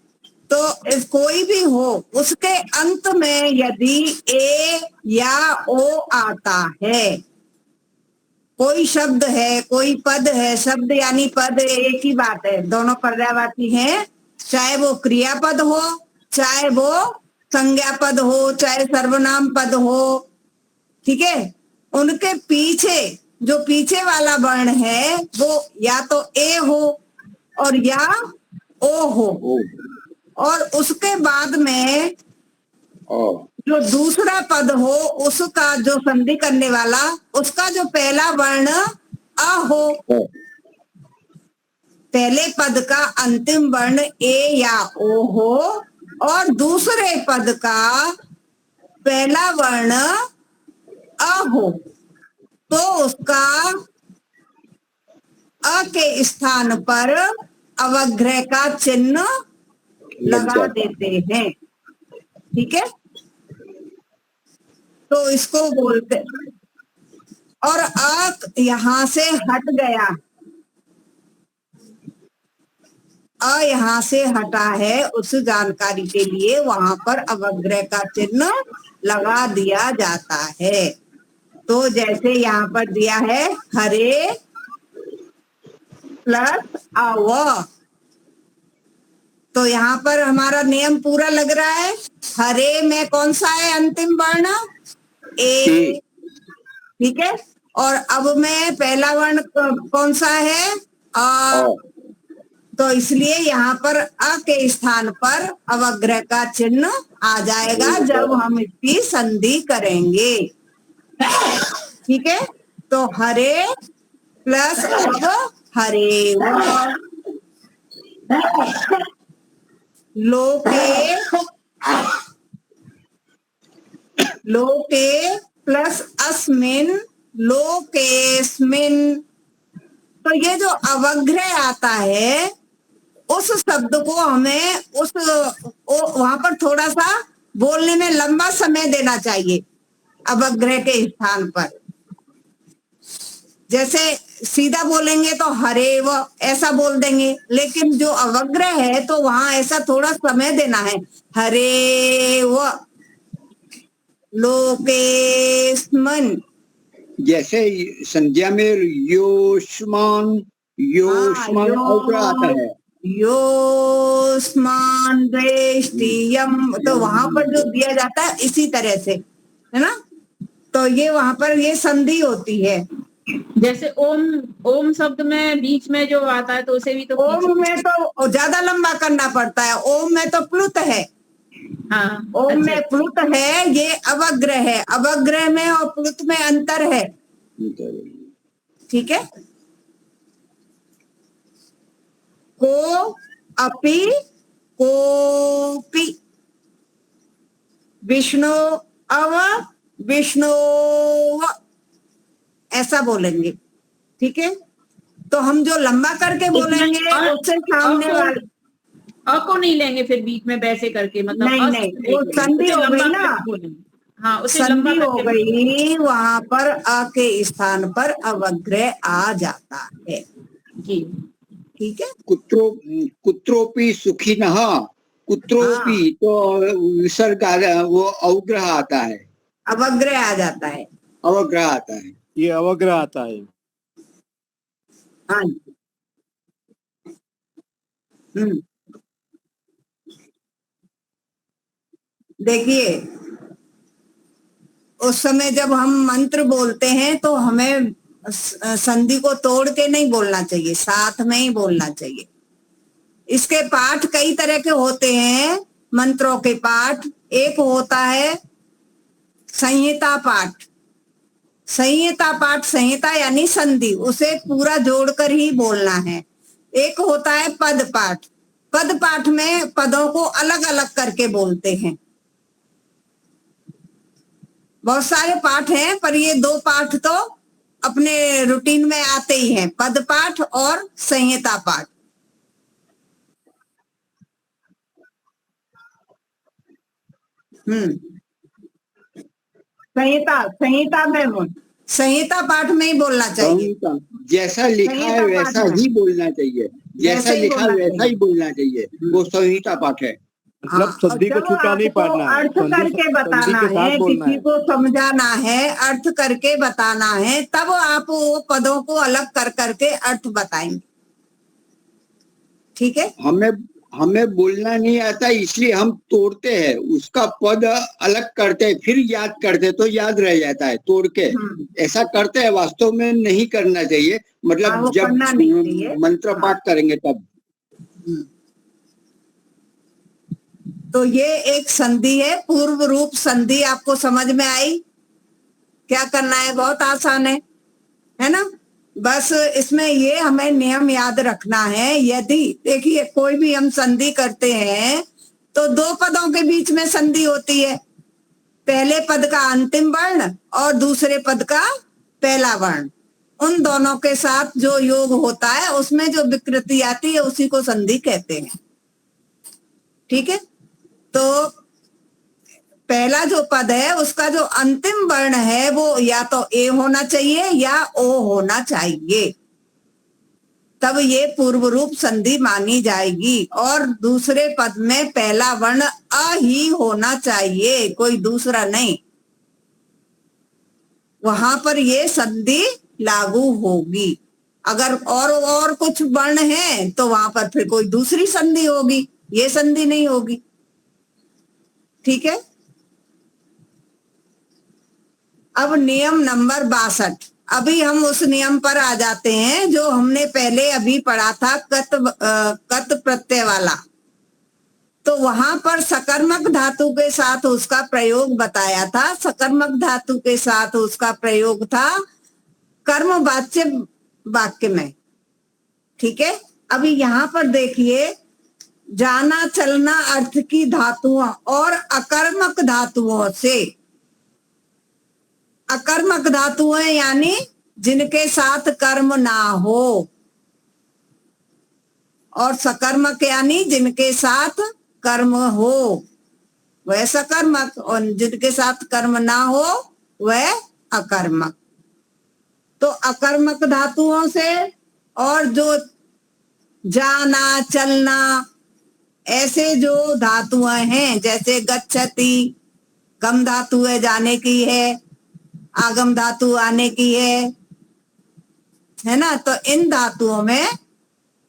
तो इस कोई भी हो, उसके अंत में यदि ए या ओ आता है, कोई शब्द है, कोई पद है, शब्द यानी पद एक ही बात है, दोनों पर्यायवाची हैं, चाहे वो क्रियापद हो, चाहे वो संज्ञा पद हो, चाहे सर्वनाम पद हो, ठीक है? उनके पीछे जो पीछे वाला वर्ण है वो या तो ए हो और या ओ हो, और उसके बाद में जो दूसरा पद हो उसका जो संधि करने वाला, उसका जो पहला वर्ण अ हो, पहले पद का अंतिम वर्ण ए या ओ हो और दूसरे पद का पहला वर्ण अ हो, तो उसका अ के स्थान पर अवग्रह का चिन्ह लगा देते हैं। ठीक है, तो इसको बोलते, और अ यहां से हट गया, अ यहां से हटा है, उस जानकारी के लिए वहां पर अवग्रह का चिन्ह लगा दिया जाता है। तो जैसे यहाँ पर दिया है हरे प्लस अव, तो यहाँ पर हमारा नियम पूरा लग रहा है। हरे में कौन सा है अंतिम वर्ण? ए। ठीक है, और अब में पहला वर्ण कौन सा है? अ। तो इसलिए यहाँ पर अ के स्थान पर अवग्रह का चिन्ह आ जाएगा जब हम इसकी संधि करेंगे। ठीक है, तो हरे प्लस अब हरे लोके प्लस अस्मिन लोकेस्मिन। तो ये जो अवग्रह आता है उस शब्द को हमें वहां पर थोड़ा सा बोलने में लंबा समय देना चाहिए। अवग्रह के स्थान पर जैसे सीधा बोलेंगे तो हरे व ऐसा बोल देंगे, लेकिन जो अवग्रह है तो वहां ऐसा थोड़ा समय देना है। हरे व लोकेस्मन, जैसे संज्ञा में योष्मान अवग्रह आता है। योस्मान दृष्टियम, तो वहां पर जो दिया जाता है इसी तरह से, है ना। तो ये वहां पर ये संधि होती है। जैसे ओम शब्द में बीच में जो आता है तो उसे भी तो ओम में तो ज्यादा लंबा करना पड़ता है। ओम में तो प्लुत है। हाँ, ओम अच्छा। में प्लुत है, ये अवग्रह है। अवग्रह में और प्लुत में अंतर है। ठीक है, को अपि कोपि, विष्णु अव विष्णु ऐसा बोलेंगे। ठीक है, तो हम जो लंबा करके बोलेंगे उससे सामने वाले अ को नहीं लेंगे फिर बीच में वैसे करके, मतलब नहीं, वो संधि हो गई ना। हाँ, उसे संधि लंबा हो गई, वहां पर अ के स्थान पर अवग्रह आ जाता है। जी, ठीक है, कुत्रोपि सुखिनः, कुत्रोपि तो विसर्ग वो अवग्रह आता है, अवग्रह आ जाता है। अवग्रह आता है, ये अवग्रह आता है। हाँ, देखिए उस समय जब हम मंत्र बोलते हैं तो हमें संधि को तोड़ के नहीं बोलना चाहिए, साथ में ही बोलना चाहिए। इसके पाठ कई तरह के होते हैं। मंत्रों के पाठ एक होता है संहिता पाठ। संहिता पाठ, संहिता यानी संधि, उसे पूरा जोड़कर ही बोलना है। एक होता है पद पाठ। पद पाठ में पदों को अलग अलग करके बोलते हैं। बहुत सारे पाठ हैं, पर ये दो पाठ तो अपने रूटीन में आते ही हैं, पद पाठ और संहिता पाठ। संहिता में संहिता पाठ में ही बोलना चाहिए। जैसा लिखा है वैसा ही बोलना चाहिए, जैसा लिखा है वैसा ही बोलना चाहिए, वो संहिता पाठ है। मतलब संधि को छूटा नहीं पाड़ना है, अर्थ करके बताना है, किसी को समझाना है, अर्थ करके बताना है, तब आप वो पदों को अलग कर करके अर्थ बताएंगे। ठीक है, हमें बोलना नहीं आता, इसलिए हम तोड़ते हैं, उसका पद अलग करते हैं, फिर याद करते तो याद रह जाता है तोड़ के। ऐसा करते हैं, वास्तव में नहीं करना चाहिए। मतलब जब मंत्र पाठ करेंगे तब। तो ये एक संधि है, पूर्व रूप संधि। आपको समझ में आई? क्या करना है, बहुत आसान है ना। बस इसमें ये हमें नियम याद रखना है। यदि देखिए कोई भी हम संधि करते हैं तो दो पदों के बीच में संधि होती है, पहले पद का अंतिम वर्ण और दूसरे पद का पहला वर्ण, उन दोनों के साथ जो योग होता है उसमें जो विकृति आती है उसी को संधि कहते हैं। ठीक है, तो पहला जो पद है उसका जो अंतिम वर्ण है वो या तो ए होना चाहिए या ओ होना चाहिए, तब ये पूर्व रूप संधि मानी जाएगी। और दूसरे पद में पहला वर्ण अ ही होना चाहिए, कोई दूसरा नहीं, वहां पर ये संधि लागू होगी। अगर और कुछ वर्ण है तो वहां पर फिर कोई दूसरी संधि होगी, ये संधि नहीं होगी। ठीक है, अब नियम नंबर 62, अभी हम उस नियम पर आ जाते हैं जो हमने पहले अभी पढ़ा था, कत प्रत्यय वाला। तो वहां पर सकर्मक धातु के साथ उसका प्रयोग बताया था। सकर्मक धातु के साथ उसका प्रयोग था कर्मवाच्य वाक्य में। ठीक है, अभी यहाँ पर देखिए, जाना चलना अर्थ की धातुओं और अकर्मक धातुओं से, अकर्मक धातुएं यानी जिनके साथ कर्म ना हो, और सकर्मक यानी जिनके साथ कर्म हो वह सकर्मक, और जिनके साथ कर्म ना हो वह अकर्मक। तो अकर्मक धातुओं से और जो जाना चलना ऐसे जो धातुएं हैं, जैसे गच्छति गम धातु है, जाने की है, आगम धातु आने की है ना, तो इन धातुओं में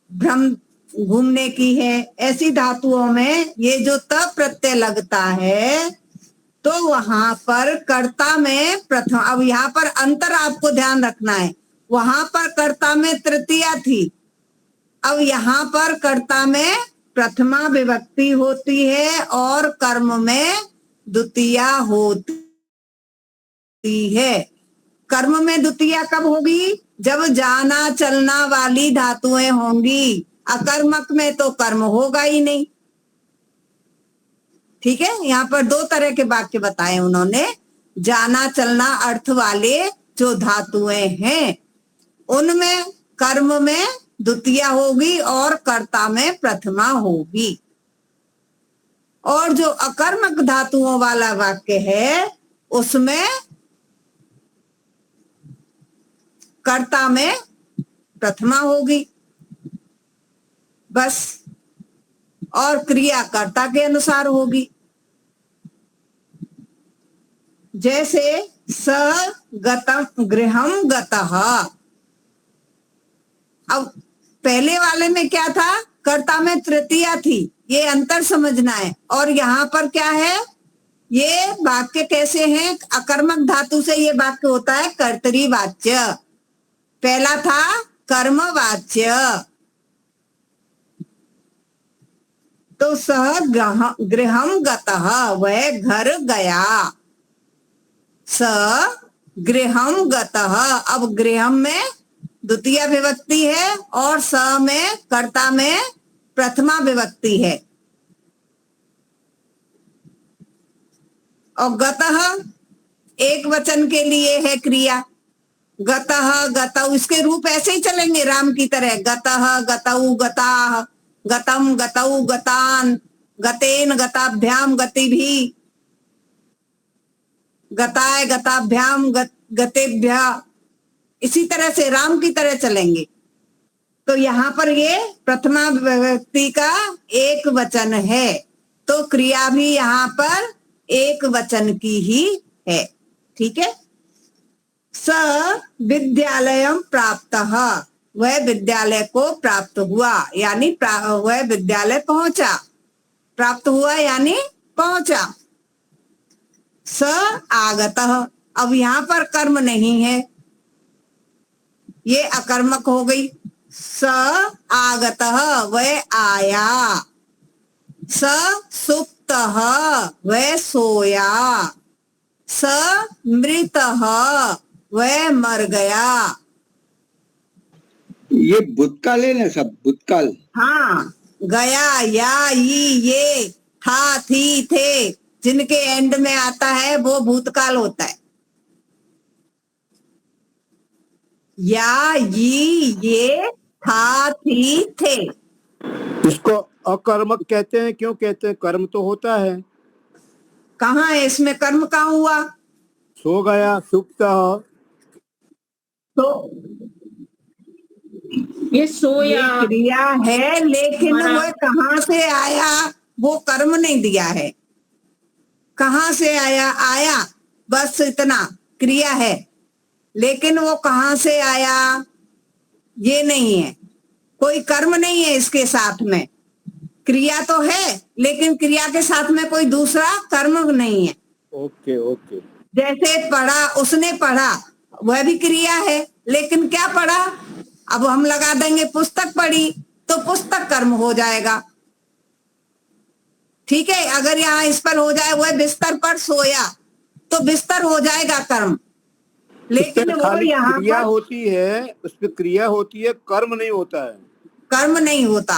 भ्रम घूमने की है। ऐसी धातुओं में ये जो त प्रत्यय लगता है तो वहां पर कर्ता में प्रथम, अब यहाँ पर अंतर आपको ध्यान रखना है, वहां पर कर्ता में तृतीया थी, अब यहाँ पर कर्ता में प्रथमा विभक्ति होती है और कर्म में द्वितीया होती है। कर्म में द्वितीया कब होगी? जब जाना चलना वाली धातुएं होंगी। अकर्मक में तो कर्म होगा ही नहीं। ठीक है, यहाँ पर दो तरह के वाक्य बताए उन्होंने। जाना चलना अर्थ वाले जो धातुएं हैं उनमें कर्म में द्वितीया होगी और कर्ता में प्रथमा होगी। और जो अकर्मक धातुओं वाला वाक्य है उसमें कर्ता में प्रथमा होगी बस, और क्रिया कर्ता के अनुसार होगी। जैसे स गतम गृहम गतः, अब पहले वाले में क्या था? कर्ता में तृतीया थी, ये अंतर समझना है। और यहाँ पर क्या है? ये वाक्य कैसे हैं? अकर्मक धातु से ये वाक्य होता है कर्तरी वाच्य। पहला था कर्म वाच्य, तो सह गृहम गतः, वह घर गया। स गृहम गतः, अब गृहम में द्वितीय विभक्ति है और स में कर्ता में प्रथमा विभक्ति है। और गतः एक वचन के लिए है क्रिया। गतः गतौ, इसके रूप ऐसे ही चलेंगे राम की तरह। गतः गतौ गताः, गतम गतौ गतान, गतेन गताभ्याम गतिभिः, गताय गताभ्याम गतेभ्यः, इसी तरह से राम की तरह चलेंगे। तो यहाँ पर ये प्रथमा विभक्ति का एक वचन है, तो क्रिया भी यहाँ पर एक वचन की ही है। ठीक है, स विद्यालयम प्राप्तः, वह विद्यालय को प्राप्त हुआ, यानी वह विद्यालय पहुंचा। प्राप्त हुआ यानी पहुंचा। स आगतः, अब यहाँ पर कर्म नहीं है, ये अकर्मक हो गई। स आगतः, वह आया। स सुप्तः, वह सोया। स मृतः, वह मर गया। ये भूतकाल है ना, सब भूतकाल। हाँ, गया, या, ये, था, थी, थे, जिनके एंड में आता है वो भूतकाल होता है। या, ये, था, थी, थे। इसको अकर्मक कहते हैं, क्यों कहते हैं? कर्म तो होता है। कहाँ है इसमें कर्म? कहाँ हुआ? सो गया, सुप्त। तो ये ये सोया क्रिया है, लेकिन हमारा वो कहाँ से आया? वो कर्म नहीं दिया है। कहाँ से आया? आया, बस इतना क्रिया है, लेकिन वो कहाँ से आया ये नहीं है। कोई कर्म नहीं है इसके साथ में। क्रिया तो है, लेकिन क्रिया के साथ में कोई दूसरा कर्म नहीं है। Okay okay. जैसे पढ़ा, उसने पढ़ा, वह भी क्रिया है, लेकिन क्या पढ़ा? अब हम लगा देंगे पुस्तक पढ़ी, तो पुस्तक कर्म हो जाएगा। ठीक है, अगर यहाँ इस पर हो जाए वह बिस्तर पर सोया, तो बिस्तर हो जाएगा कर्म, लेकिन वो खाली यहाँ क्रिया पर होती है, उस पर क्रिया होती है, कर्म नहीं होता है। कर्म नहीं होता।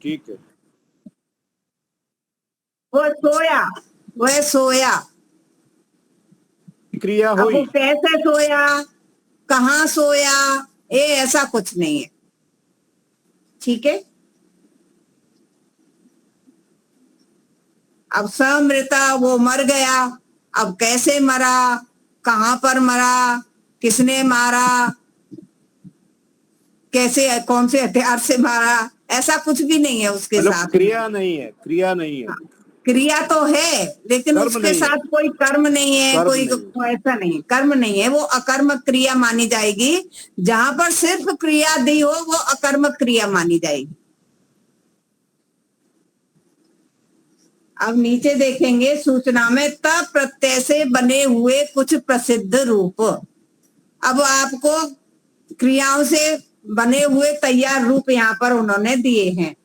ठीक है। वो सोया, वह सोया, क्रिया अब वो हुई। कैसे सोया, कहाँ सोया, ये ऐसा कुछ नहीं है। ठीक है। अब समृता, वो मर गया। अब कैसे मरा, कहाँ पर मरा, किसने मारा, कैसे, कौन से हथियार से मारा, ऐसा कुछ भी नहीं है उसके मतलब साथ। क्रिया नहीं है, क्रिया नहीं है। क्रिया तो है, लेकिन कर्म उसके नहीं है। साथ कोई कर्म नहीं है, कर्म कोई नहीं है। ऐसा नहीं, कर्म नहीं है। वो अकर्मक क्रिया मानी जाएगी। जहां पर सिर्फ क्रिया दी हो वो अकर्मक क्रिया मानी जाएगी। अब नीचे देखेंगे सूचना में त प्रत्यय से बने हुए कुछ प्रसिद्ध रूप। अब आपको क्रियाओं से बने हुए तैयार रूप यहाँ पर उन्होंने दिए हैं।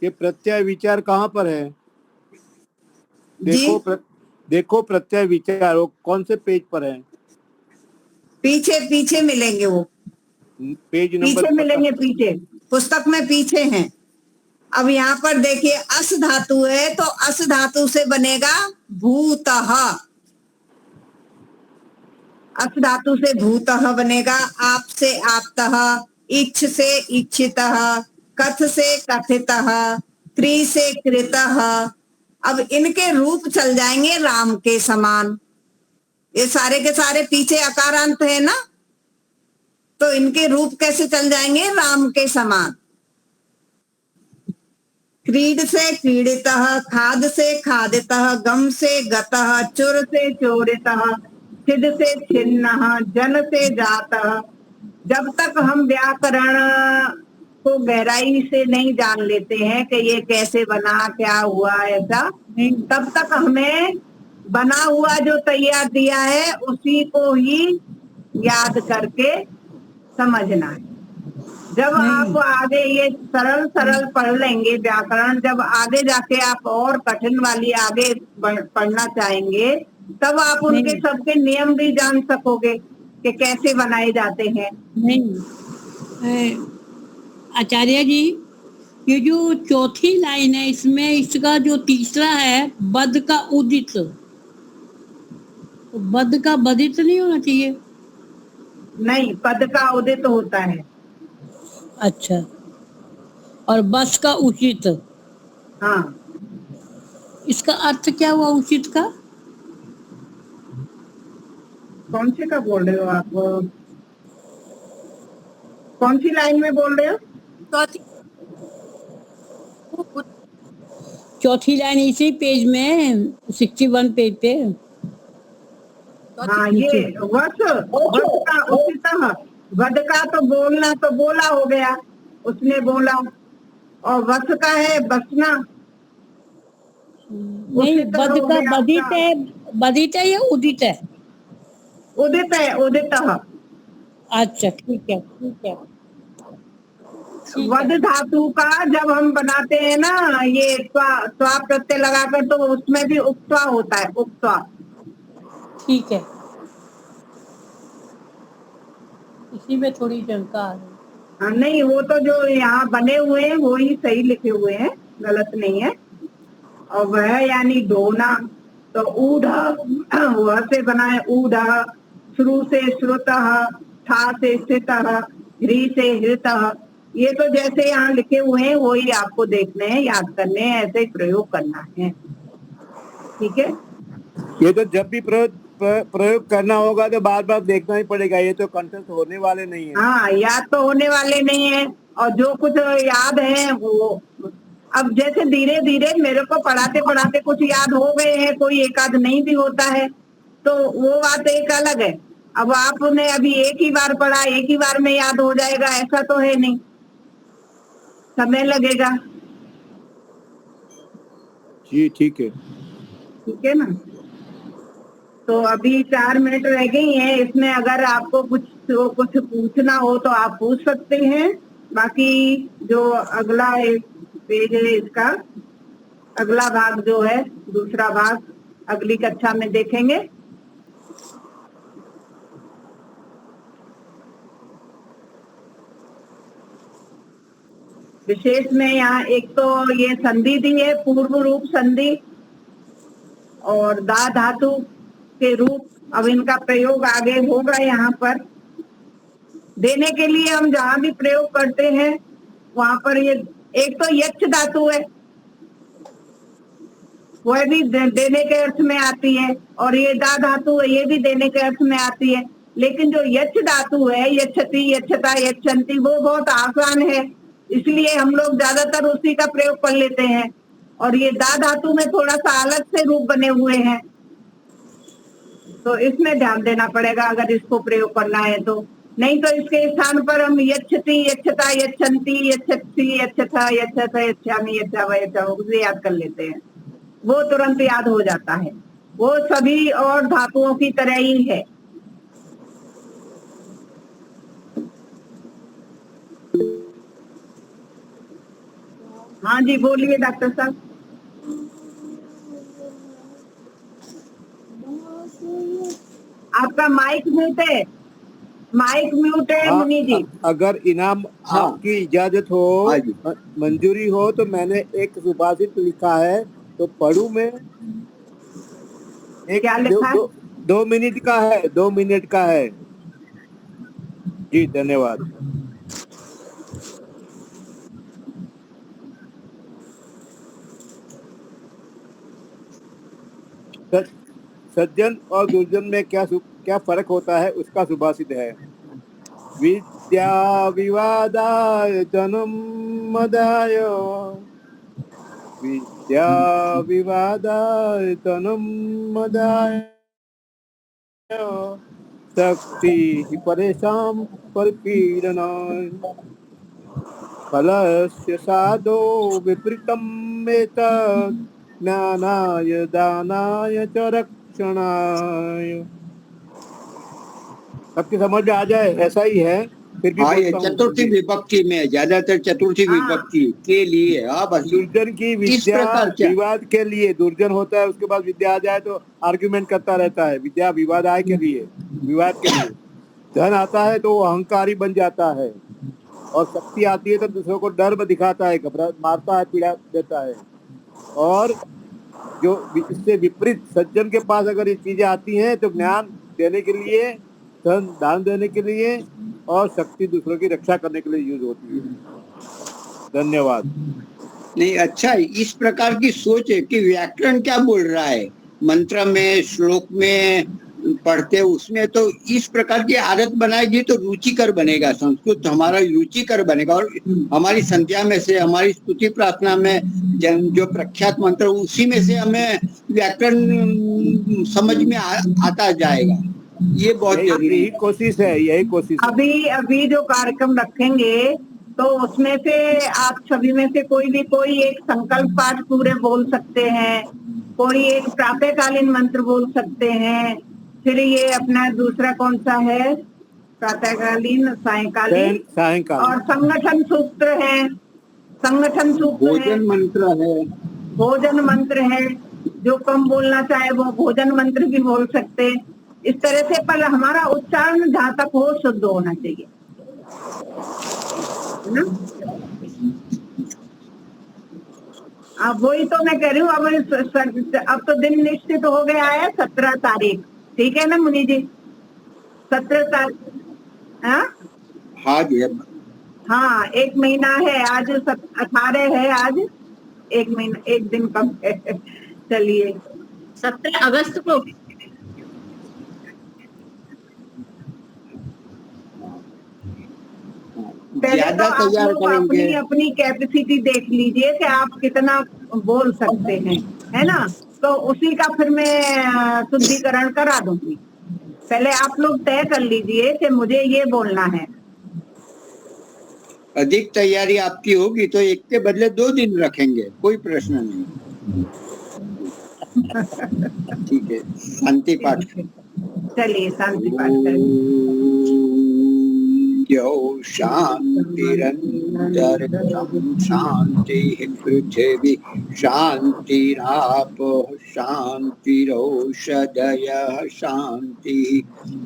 ये प्रत्यय विचार कहाँ पर है? देखो जी, देखो प्रत्यय विचार वो कौन से पेज पर है? पीछे पीछे मिलेंगे वो, पेज नंबर पीछे मिलेंगे, पीछे पुस्तक में पीछे हैं। अब यहाँ पर देखिए, अस धातु है, तो अस धातु से बनेगा भूतः। अस धातु से भूतः बनेगा। आप से आपतः, इच्छ से इच्छितः, कथ से कथितः, क्री से कृतः। अब इनके रूप चल जाएंगे राम के समान। ये सारे के सारे पीछे अकारांत है ना, तो इनके रूप कैसे चल जाएंगे? राम के समान। क्रीड से क्रीडितः, खाद से खादितः, गम से गतः, चुर से चोरितः, छिद से छिन्नः, जन से जातः। जब तक हम व्याकरण को गहराई से नहीं जान लेते हैं कि ये कैसे बना, क्या हुआ, ऐसा तब तक हमें बना हुआ जो तैयार दिया है उसी को ही याद करके समझना है। जब आप आगे ये सरल सरल पढ़ लेंगे व्याकरण, जब आगे जाके आप और कठिन वाली आगे पढ़ना चाहेंगे, तब आप उनके सबके नियम भी जान सकोगे कि कैसे बनाए जाते हैं। नहीं, आचार्य जी, ये जो चौथी लाइन है इसमें, इसका जो तीसरा है बद का उदित, तो बद का बदित नहीं होना चाहिए? नहीं, पद का उदित होता है। अच्छा, और बस का उचित। हाँ, इसका अर्थ क्या हुआ उचित का? कौन से का बोल रहे हो आप? कौन सी लाइन में बोल रहे हो? चौथी लाइन इसी पेज में, 61 पेज पे। हाँ, ये वस का उचित, वध का तो बोलना, तो बोला हो गया, उसने बोला। और वस का है बसना। नहीं, बद का बदित है, बदित है या उदित है? उदित है, उदित। अच्छा, ठीक है, ठीक है। वध धातु का जब हम बनाते हैं ना, ये त्वा प्रत्यय लगाकर, तो उसमें भी उक्त्वा होता है, उक्त्वा। ठीक है, इसी में थोड़ी शंका आ रही। हाँ, नहीं वो तो जो यहाँ बने हुए हैं वो ही सही लिखे हुए हैं, गलत नहीं है। और वह यानी ढोना, तो ऊढ़ वह से बना है ऊढ़, श्रु से श्रुतः, ठा से स्थितः, ह्री से हृतः। ये तो जैसे यहाँ लिखे हुए हैं वो ही आपको देखने हैं, याद करने हैं, ऐसे ही प्रयोग करना है। ठीक है, ये तो जब भी प्रयोग करना होगा तो बार बार देखना ही पड़ेगा, ये तो कंठस्थ होने वाले नहीं है। हाँ, याद तो होने वाले नहीं है। और जो कुछ याद है वो अब जैसे धीरे धीरे मेरे को पढ़ाते पढ़ाते कुछ याद हो गए हैं, कोई एक आध नहीं भी होता है, तो वो बात एक अलग है। अब आपने अभी एक ही बार पढ़ा, एक ही बार में याद हो जाएगा, ऐसा तो है नहीं, समय लगेगा। जी ठीक है। ठीक है ना, तो अभी 4 मिनट रह गई हैं, इसमें अगर आपको कुछ पूछना हो तो आप पूछ सकते हैं। बाकी जो अगला पेज है इसका अगला भाग जो है, दूसरा भाग अगली कक्षा में देखेंगे। विशेष में यहाँ एक तो ये संधि दी है, पूर्व रूप संधि और दा धातु के रूप। अब इनका प्रयोग आगे होगा। यहाँ पर देने के लिए हम जहां भी प्रयोग करते हैं वहां पर ये एक तो यच्छ धातु है, वह भी देने के अर्थ में आती है, और ये दा धातु है, ये भी देने के अर्थ में आती है। लेकिन जो यच्छ धातु है, यच्छति, यच्छता, यच्छन्ति, वो बहुत आसान है, इसलिए हम लोग ज्यादातर उसी का प्रयोग कर लेते हैं। और ये दा धातु में थोड़ा सा अलग से रूप बने हुए हैं, तो इसमें ध्यान देना पड़ेगा अगर इसको प्रयोग करना है तो। नहीं तो इसके स्थान पर हम यच्छति, यच्छता, यच्छन्ति, यच्छति, यच्छथा, यच्छथ, यच्छामि, यच्छाव, यच्छाव उसे याद कर लेते हैं, वो तुरंत याद हो जाता है। वो सभी और धातुओं की तरह ही है। हाँ जी, बोलिए डॉक्टर साहब। आपका माइक म्यूट है, माइक म्यूट है मुनि जी। अगर इनाम आपकी इजाजत हो, मंजूरी हो, तो मैंने एक सुभाषित लिखा है, तो पढ़ूं मैं? क्या लिखा है? 2 मिनट का है, 2 मिनट का है जी। धन्यवाद। सज्जन और दुर्जन में क्या फर्क होता है, उसका सुभाषित है। विद्या विवादाय धनम मदाय, विद्या विवादाय धनम मदाय, शक्ति परेशान परपीडनाय, फलस्य साधो विपरीतम एतत्, ज्ञानाय दानाय च रक्षणाय। सबकी समझ में आ जाए, ऐसा ही है। फिर भी ये चतुर्थी विभक्ति में, ज्यादातर चतुर्थी विभक्ति के लिए। दुर्जन की विद्या विवाद के लिए दुर्जन होता है, उसके बाद विद्या आ जाए तो आर्ग्यूमेंट करता रहता है। विद्या विवाद आए के लिए, विवाद के लिए। धन आता है तो वो अहंकारी बन जाता है, और शक्ति आती है तो दूसरों को डर दिखाता है, घबरा मारता है, पीड़ा देता है। और जो इससे विपरीत सज्जन के पास अगर ये चीजें आती हैं तो ज्ञान देने के लिए, धन दान देने के लिए, और शक्ति दूसरों की रक्षा करने के लिए यूज होती है। धन्यवाद। नहीं, अच्छा, इस प्रकार की सोच है कि व्याकरण क्या बोल रहा है, मंत्र में, श्लोक में पढ़ते उसमें, तो इस प्रकार की आदत बनाएगी तो रुचिकर बनेगा, संस्कृत हमारा रुचिकर बनेगा। और हमारी संध्या में से, हमारी स्तुति प्रार्थना में जो प्रख्यात मंत्र, उसी में से हमें व्याकरण समझ में आता जाएगा। ये बहुत जरूरी है। कोशिश है, यही कोशिश है। अभी जो कार्यक्रम रखेंगे तो उसमें से आप सभी में से कोई एक संकल्प पाठ पूरे बोल सकते हैं, कोई एक प्रातःकालीन मंत्र बोल सकते हैं, फिर ये अपना दूसरा कौन सा है, प्रातःकालीन, सायंकालीन, और संगठन सूत्र है, संगठन सूत्र भोजन मंत्र है, भोजन मंत्र है, जो कम बोलना चाहे वो भोजन मंत्र भी बोल सकते हैं इस तरह से, पर हमारा उच्चारण जहाँ तक हो शुद्ध होना चाहिए, है ना। अब वही तो मैं कह रही हूँ, अब तो दिन निश्चित हो गया है 17 तारीख, ठीक है ना मुनि जी, 17 तारीख। हाँ जी। हाँ, 1 महीना है, आज 18 है, आज 1 महीना 1 दिन कम है। चलिए 17 अगस्त को ज्यादा तो तैयार करेंगे। अपनी कैपेसिटी देख लीजिए कि आप कितना बोल सकते हैं, है ना, तो उसी का फिर मैं शुद्धिकरण करा दूंगी। पहले आप लोग तय कर लीजिए कि मुझे ये बोलना है। अधिक तैयारी आपकी होगी तो 1 के बदले 2 दिन रखेंगे, कोई प्रश्न नहीं। ठीक है, शांति पाठ। चलिए शांति पाठ करें। यो शांतिरन्तरिक्षं शांतिः पृथिवी शांतिरापः शांतिरौषधयः शांतिः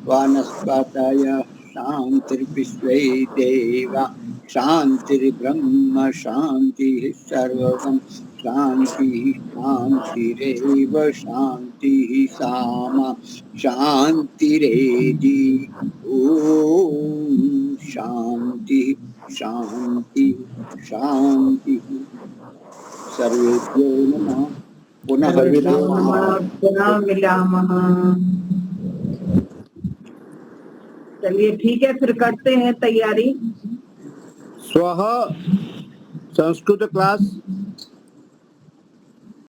वनस्पतयः शांतिर्विश्वे देवा शांतिर्ब्रह्म शांतिः सर्वं शांतिः शांतिरेव शांतिः सामा शांतिरेधि। ओम शांति शांति शांति। सर्वेभ्यो नमः। पुनः मिलामः। चलिए ठीक है, फिर करते हैं तैयारी। स्वः संस्कृत क्लास